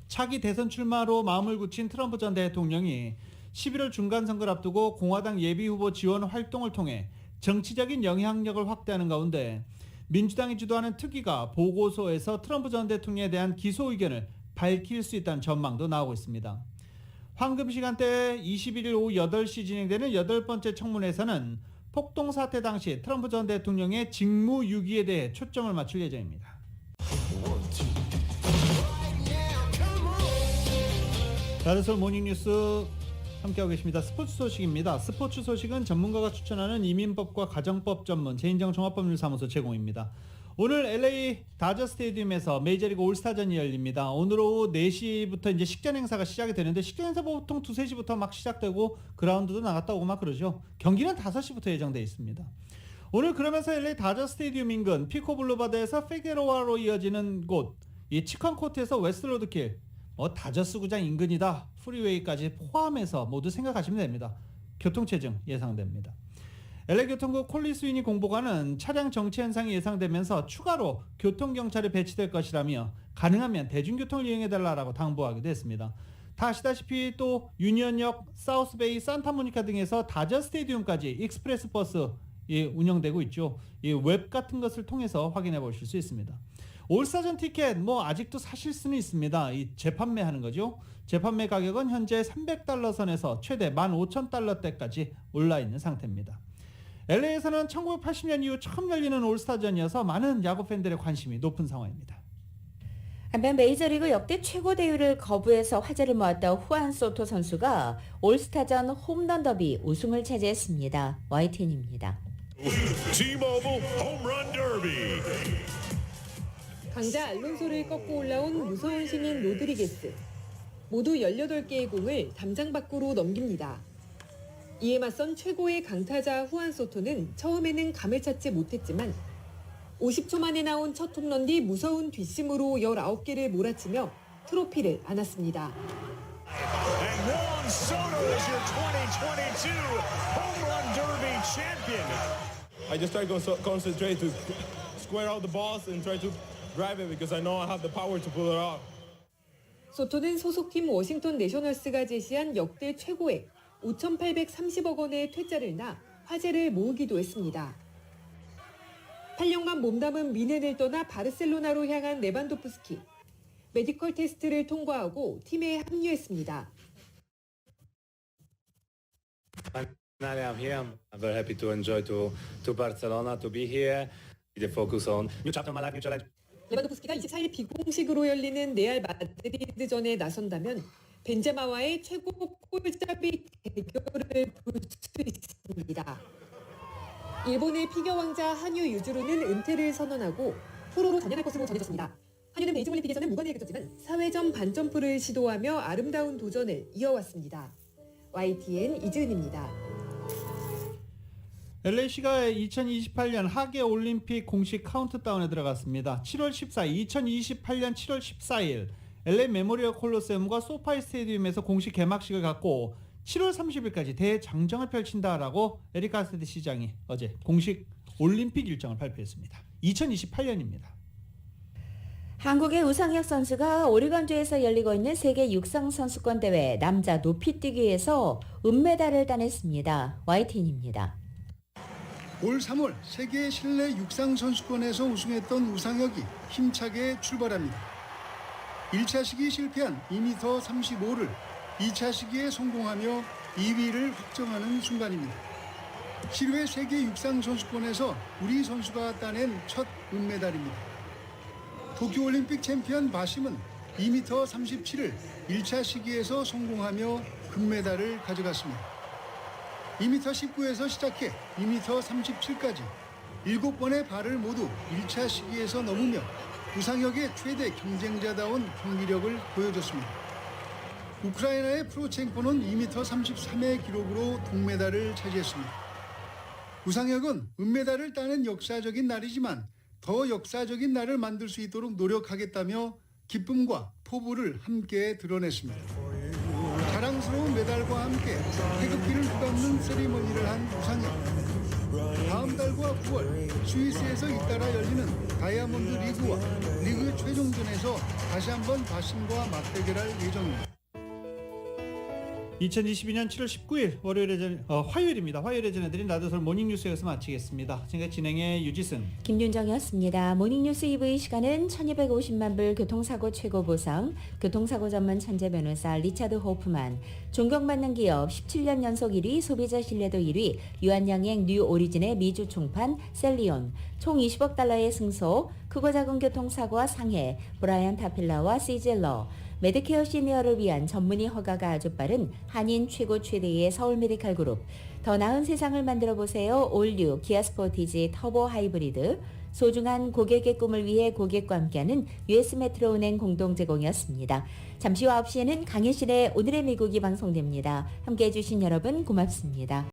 차기 대선 출마로 마음을 굳힌 트럼프 전 대통령이 11월 중간선거를 앞두고 공화당 예비후보 지원 활동을 통해 정치적인 영향력을 확대하는 가운데 민주당이 주도하는 특위가 보고서에서 트럼프 전 대통령에 대한 기소 의견을 밝힐 수 있다는 전망도 나오고 있습니다. 황금 시간대 21일 오후 8시 진행되는 8번째 청문회에서는 폭동 사태 당시 트럼프 전 대통령의 직무유기에 대해 초점을 맞출 예정입니다. 다르솔 모닝뉴스 함께하고 계십니다. 스포츠 소식입니다. 스포츠 소식은 전문가가 추천하는 이민법과 가정법 전문 재인정종합법률사무소 제공입니다. 오늘 LA 다저 스테디움에서 메이저리그 올스타전이 열립니다. 오늘 오후 4시부터 이제 식전 행사가 시작이 되는데 식전 행사 보통 2, 3시부터 막 시작되고 그라운드도 나갔다 오고 막 그러죠. 경기는 5시부터 예정되어 있습니다. 오늘 그러면서 LA 다저 스테디움 인근 피코 블루바드에서 피게로아로 이어지는 곳, 이 치컨 코트에서 웨스트로드 길, 다저스 구장 인근이다. 프리웨이까지 포함해서 모두 생각하시면 됩니다. 교통체증 예상됩니다. LA교통국 콜리스위니 공보관은 차량 정체 현상이 예상되면서 추가로 교통경찰이 배치될 것이라며 가능하면 대중교통을 이용해달라고 당부하기도 했습니다. 다 아시다시피 또 유니언역, 사우스베이, 산타모니카 등에서 다저 스테디움까지 익스프레스 버스 운영되고 있죠. 이 웹 같은 것을 통해서 확인해 보실 수 있습니다. 올스타전 티켓 아직도 사실 수는 있습니다. 이 재판매하는 거죠. 재판매 가격은 현재 $300 선에서 최대 $15,000대까지 올라 있는 상태입니다. LA에서는 1980년 이후 처음 열리는 올스타전이어서 많은 야구 팬들의 관심이 높은 상황입니다. 한편 메이저리그 역대 최고 대우를 거부해서 화제를 모았던 후안 소토 선수가 올스타전 홈런 더비 우승을 차지했습니다. YTN입니다. T-Mobile Home Run Derby. 강자 알론소를 꺾고 올라온 무서운 신인 로드리게스. 모두 18개의 공을 담장 밖으로 넘깁니다. 이에 맞선 최고의 강타자 후안 소토는 처음에는 감을 찾지 못했지만 50초 만에 나온 첫 홈런 뒤 무서운 뒷심으로 19개를 몰아치며 트로피를 안았습니다. And Juan Soto is your 2022 Home Run Derby champion. I just try to concentrate to square out the balls and try to drive it because I know I have the power to pull it out. 소토는 소속팀 워싱턴 내셔널스가 제시한 역대 최고액 5,830억 원의 퇴짜를 나 화제를 모으기도 했습니다. 8년간 몸담은 미넨을 떠나 바르셀로나로 향한 레반도프스키. 메디컬 테스트를 통과하고 팀에 합류했습니다. Finally, I'm here. I'm very happy to enjoy to Barcelona to be here. The focus on new chapter of my life, new challenge. 레반도프스키가 24일 비공식으로 열리는 레알 마드리드전에 나선다면 벤제마와의 최고 골잡이 대결을 볼 수 있습니다. 일본의 피겨 왕자 한유 유주루는 은퇴를 선언하고 프로로 전향할 것으로 전해졌습니다. 한유는 베이징 올림픽에서는 무관에 그쳤지만 사회전 반점프를 시도하며 아름다운 도전을 이어왔습니다. YTN 이지은입니다. LA시가 2028년 하계 올림픽 공식 카운트다운에 들어갔습니다. 7월 14일, 2028년 7월 14일 LA 메모리얼 콜로세움과 소파이 스테디움에서 공식 개막식을 갖고 7월 30일까지 대장정을 펼친다라고 에릭 가세디 시장이 어제 공식 올림픽 일정을 발표했습니다. 2028년입니다. 한국의 우상혁 선수가 오리건주에서 열리고 있는 세계 육상선수권 대회 남자 높이뛰기에서 은메달을 따냈습니다. YTN입니다. 올 3월 세계 실내 육상선수권에서 우승했던 우상혁이 힘차게 출발합니다. 1차 시기 실패한 2m35를 2차 시기에 성공하며 2위를 확정하는 순간입니다. 7회 세계 육상선수권에서 우리 선수가 따낸 첫 은메달입니다. 도쿄올림픽 챔피언 바심은 2m37을 1차 시기에서 성공하며 금메달을 가져갔습니다. 2m19에서 시작해 2m37까지 7번의 발을 모두 1차 시기에서 넘으며 우상혁의 최대 경쟁자다운 경기력을 보여줬습니다. 우크라이나의 프로첸코는 2m33의 기록으로 동메달을 차지했습니다. 우상혁은 은메달을 따는 역사적인 날이지만 더 역사적인 날을 만들 수 있도록 노력하겠다며 기쁨과 포부를 함께 드러냈습니다. 자랑스러운 메달과 함께 태극기를 휘감는 세리머니를 한 우상혁. 다음 달과 9월 스위스에서 잇따라 열리는 다이아몬드 리그와 리그 최종전에서 다시 한번 바심과 맞대결할 예정입니다. 2022년 7월 19일 화요일입니다. 화요일에 전해드린 라디오설 모닝뉴스 여기서 마치겠습니다. 지금까지 진행의 유지승, 김윤정이었습니다. 모닝뉴스 2부의 시간은 1250만 불 교통사고 최고보상, 교통사고 전문 천재 변호사 리차드 호프만, 존경받는 기업 17년 연속 1위, 소비자 신뢰도 1위, 유한양행 뉴 오리진의 미주 총판 셀리온, 총 20억 달러의 승소, 크고 작은 교통사고와 상해, 브라이언 타필라와 시젤러, 메디케어 시니어를 위한 전문의 허가가 아주 빠른 한인 최고 최대의 서울 메디칼 그룹, 더 나은 세상을 만들어 보세요. 올뉴 기아 스포티지 터보 하이브리드, 소중한 고객의 꿈을 위해 고객과 함께하는 US 메트로 은행 공동 제공이었습니다. 잠시 후 9시에는 강혜실의 오늘의 미국이 방송됩니다. 함께해 주신 여러분 고맙습니다.